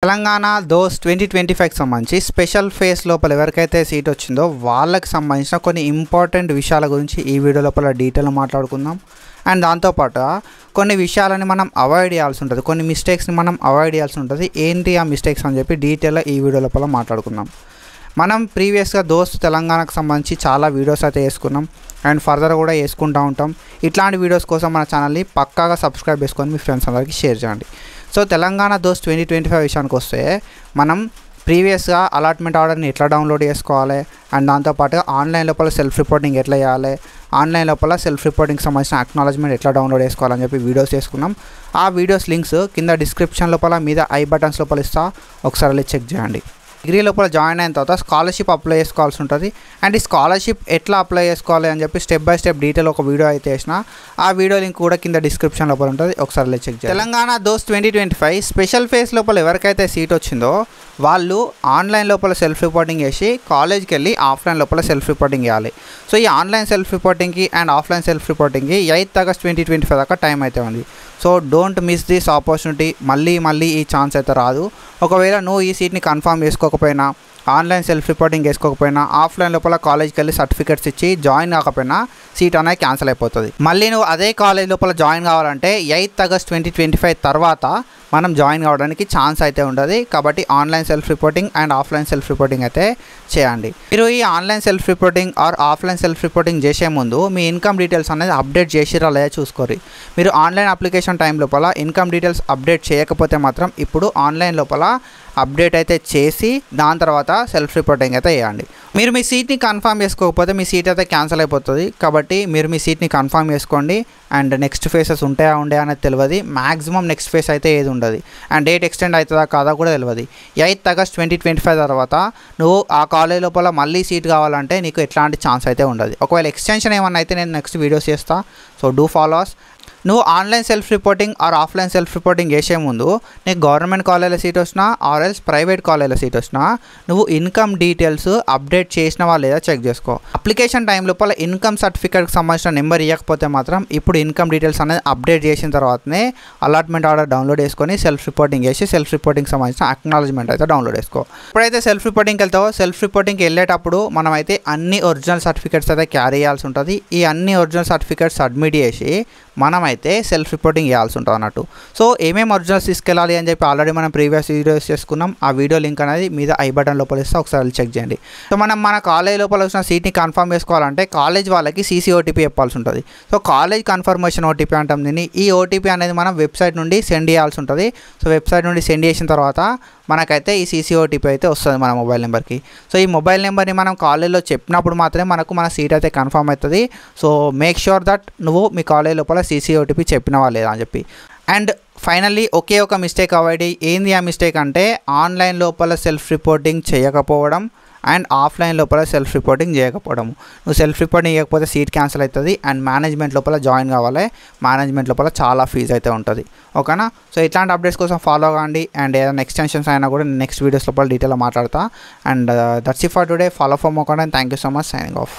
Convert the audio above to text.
Telangana those 2025కి సంబంధించి special face లోపల ఎవరికైతే సీట్ వచ్చిందో వాళ్ళకి సంబంధించిన కొన్ని ఇంపార్టెంట్ విషయాల గురించి ఈ వీడియో లోపల డీటెయిల్గా మాట్లాడుకుందాం. అండ్ దాంతోపాటు కొన్ని విషయాలని మనం అవాయిడ్ చేయాల్సి ఉంటుంది, కొన్ని మిస్టేక్స్ని మనం అవాయిడ్ చేయాల్సి ఉంటుంది. ఏంటి ఆ మిస్టేక్స్ అని చెప్పి డీటెయిల్గా ఈ వీడియో లోపల మాట్లాడుకుందాం. మనం ప్రీవియస్గా దోస్త్ తెలంగాణకు సంబంధించి చాలా వీడియోస్ అయితే వేసుకున్నాం అండ్ ఫర్దర్ కూడా వేసుకుంటూ ఉంటాం. ఇట్లాంటి వీడియోస్ కోసం మన ఛానల్ని పక్కాగా సబ్స్క్రైబ్ చేసుకొని మీ ఫ్రెండ్స్ అందరికీ షేర్ చేయండి. సో తెలంగాణ దోస్త్ 2025 విషయానికి వస్తే మనం ప్రీవియస్గా అలాట్మెంట్ ఆర్డర్ని ఎట్లా డౌన్లోడ్ చేసుకోవాలి అండ్ దాంతోపాటు ఆన్లైన్ లోపల సెల్ఫ్ రిపోర్టింగ్ ఎట్లా చేయాలి, ఆన్లైన్ లోపల సెల్ఫ్ రిపోర్టింగ్ సంబంధించిన అక్నాలజ్మెంట్ ఎట్లా డౌన్లోడ్ చేసుకోవాలని చెప్పి వీడియోస్ చేసుకున్నాం. ఆ వీడియోస్ లింక్స్ కింద డిస్క్రిప్షన్ లోపల మీద ఐ బటన్స్ లోపల ఇస్తా, ఒకసారి చెక్ చేయండి. డిగ్రీ లోపల జాయిన్ అయిన తర్వాత స్కాలర్షిప్ అప్లై చేసుకోవాల్సి ఉంటుంది. అండ్ ఈ స్కాలర్షిప్ ఎట్లా అప్లై చేసుకోవాలి అని చెప్పి స్టెప్ బై స్టెప్ డీటెయిల్ ఒక వీడియో అయితే వేసిన, ఆ వీడియో లింక్ కూడా కింద డిస్క్రిప్షన్ లోపల ఉంటుంది, ఒకసారి చెక్ చేయండి. తెలంగాణ దోస్త్ 2025 స్పెషల్ ఫేస్ లోపల ఎవరికైతే సీట్ వచ్చిందో వాళ్ళు ఆన్లైన్ లోపల సెల్ఫ్ రిపోర్టింగ్ చేసి కాలేజ్కి వెళ్ళి ఆఫ్లైన్ లోపల సెల్ఫ్ రిపోర్టింగ్ చేయాలి. సో ఈ ఆన్లైన్ సెల్ఫ్ రిపోర్టింగ్కి అండ్ ఆఫ్లైన్ సెల్ఫ్ రిపోర్టింగ్కి 8 ఆగస్ట్ 2025 దాకా టైం అయితే ఉంది. So don't miss this opportunity. మళ్ళీ ఈ ఛాన్స్ అయితే రాదు. ఒకవేళ నువ్వు ఈ సీట్ని కన్ఫర్మ్ చేసుకోకపోయినా, ఆన్లైన్ సెల్ఫ్ రిపోర్టింగ్ చేసుకోకపోయినా, ఆఫ్లైన్ లోపల కాలేజ్కి వెళ్ళి సర్టిఫికేట్స్ ఇచ్చి జాయిన్ కాకపోయినా సీట్ అనేది క్యాన్సిల్ అయిపోతుంది. మళ్ళీ నువ్వు అదే కాలేజ్ లోపల జాయిన్ కావాలంటే 8 ఆగస్ట్ 2025 తర్వాత మనం జాయిన్ కావడానికి ఛాన్స్ అయితే ఉండదు. కాబట్టి online self reporting and offline self reporting అయితే చేయండి. మీరు ఈ online self reporting or offline self reporting చేసే ముందు మీ ఇన్కమ్ డీటెయిల్స్ అనేది అప్డేట్ చేసిరా లేదా చూసుకోరు. మీరు ఆన్లైన్ అప్లికేషన్ టైం లోపల ఇన్కమ్ డీటెయిల్స్ అప్డేట్ చేయకపోతే మాత్రం ఇప్పుడు ఆన్లైన్ లోపల అప్డేట్ అయితే చేసి దాని తర్వాత సెల్ఫ్ రిపోర్టింగ్ అయితే చేయండి. మీరు మీ సీట్ని కన్ఫర్మ్ చేసుకోకపోతే మీ సీట్ అయితే క్యాన్సిల్ అయిపోతుంది. కాబట్టి మీరు మీ సీట్ని కన్ఫర్మ్ చేసుకోండి. అండ్ నెక్స్ట్ ఫేసెస్ ఉంటాయా అనేది తెలియదు. మ్యాక్సిమం నెక్స్ట్ ఫేస్ అయితే ఏది ఉండదు. అండ్ డేట్ ఎక్స్టెండ్ అవుతుందా కాదా కూడా తెలియదు. 8 ఆగస్ట్ 2025 తర్వాత నువ్వు ఆ కాలేజ్ లోపల మళ్ళీ సీట్ కావాలంటే నీకు ఎట్లాంటి ఛాన్స్ అయితే ఉండదు. ఒకవేళ ఎక్స్టెన్షన్ ఏమన్నా అయితే నేను నెక్స్ట్ వీడియోస్ చేస్తా. So do follow us. నువ్వు online self reporting or offline self reporting చేసే ముందు నీకు గవర్నమెంట్ కాలేజ్లో సీట్ వచ్చినా ఆర్ ఎల్స్ ప్రైవేట్ కాలేజ్లో సీట్ వచ్చినా నువ్వు ఇన్కమ్ డీటెయిల్స్ అప్డేట్ చేసినవా లేదా చెక్ చేసుకో. అప్లికేషన్ టైం లోపల ఇన్కమ్ సర్టిఫికేట్కి సంబంధించిన నెంబర్ ఇవ్వకపోతే మాత్రం ఇప్పుడు ఇన్కమ్ డీటెయిల్స్ అనేది అప్డేట్ చేసిన తర్వాతనే అలాట్మెంట్ ఆర్డర్ డౌన్లోడ్ చేసుకొని సెల్ఫ్ రిపోర్టింగ్ చేసి సెల్ఫ్ రిపోర్టింగ్ సంబంధించిన అక్నాలజ్మెంట్ అయితే డౌన్లోడ్ చేసుకో. ఇప్పుడైతే సెల్ఫ్ రిపోర్టింగ్కి వెళ్తావో సెల్ఫ్ రిపోర్టింగ్కి వెళ్ళేటప్పుడు మనం అయితే అన్ని ఒరిజినల్ సర్టిఫికేట్స్ అయితే క్యారీ చేయాల్సి ఉంటుంది. ఈ అన్ని ఒరిజినల్ సర్టిఫికేట్స్ సబ్మిట్ చేసి మనమైతే సెల్ఫ్ రిపోర్టింగ్ చేయాల్సి ఉంటుంది అన్నట్టు. సో ఏమేమి ఒరిజినల్స్ తీసుకెళ్ళాలి అని చెప్పి ఆల్రెడీ మనం ప్రీవియస్ వీడియోస్ చేసుకున్నాం. ఆ వీడియో లింక్ అనేది మీద ఐ బటన్ లోపల ఇస్తే ఒకసారి చెక్ చేయండి. సో మనం మన కాలేజ్ లోపల వచ్చిన సీట్ని కన్ఫర్మ్ చేసుకోవాలంటే కాలేజ్ వాళ్ళకి CC OTP చెప్పాల్సి ఉంటుంది. సో కాలేజ్ కన్ఫర్మేషన్ OTP అంటాం దీన్ని. ఈ OTP అనేది మనం వెబ్సైట్ నుండి సెండ్ చేయాల్సి ఉంటుంది. సో వెబ్సైట్ నుండి సెండ్ చేసిన తర్వాత మనకైతే ఈ CC OTP అయితే వస్తుంది మన మొబైల్ నెంబర్కి. సో ఈ మొబైల్ నెంబర్ని మనం కాలేజ్లో చెప్పినప్పుడు మాత్రమే మన సీట్ అయితే కన్ఫర్మ్ అవుతుంది. సో మేక్ ష్యూర్ దట్ నువ్వు మీ కాలేజ్ లోపల CC OTP చెప్పినవా లేదా అని చెప్పి. అండ్ ఫైనల్లీ ఒకే ఒక మిస్టేక్ అవాయిడ్. ఏంది ఆ మిస్టేక్ అంటే ఆన్లైన్ లోపల సెల్ఫ్ రిపోర్టింగ్ చేయకపోవడం అండ్ ఆఫ్లైన్ లోపల సెల్ఫ్ రిపోర్టింగ్ చేయకపోవడం. నువ్వు సెల్ఫ్ రిపోర్టింగ్ చేయకపోతే సీట్ క్యాన్సిల్ అవుతుంది. అండ్ మేనేజ్మెంట్ లోపల జాయిన్ కావాలి. మేనేజ్మెంట్ లోపల చాలా ఫీజు అయితే ఉంటుంది. ఓకేనా? సో ఇట్లాంటి అప్డేట్స్ కోసం ఫాలో కాండి. అండ్ ఏదైనా ఎక్స్టెన్షన్స్ అయినా కూడా నెక్స్ట్ వీడియోస్ లోపల డీటెయిల్గా మాట్లాడతా. And that's it for today. Follow for more content. Thank you so much. Signing off.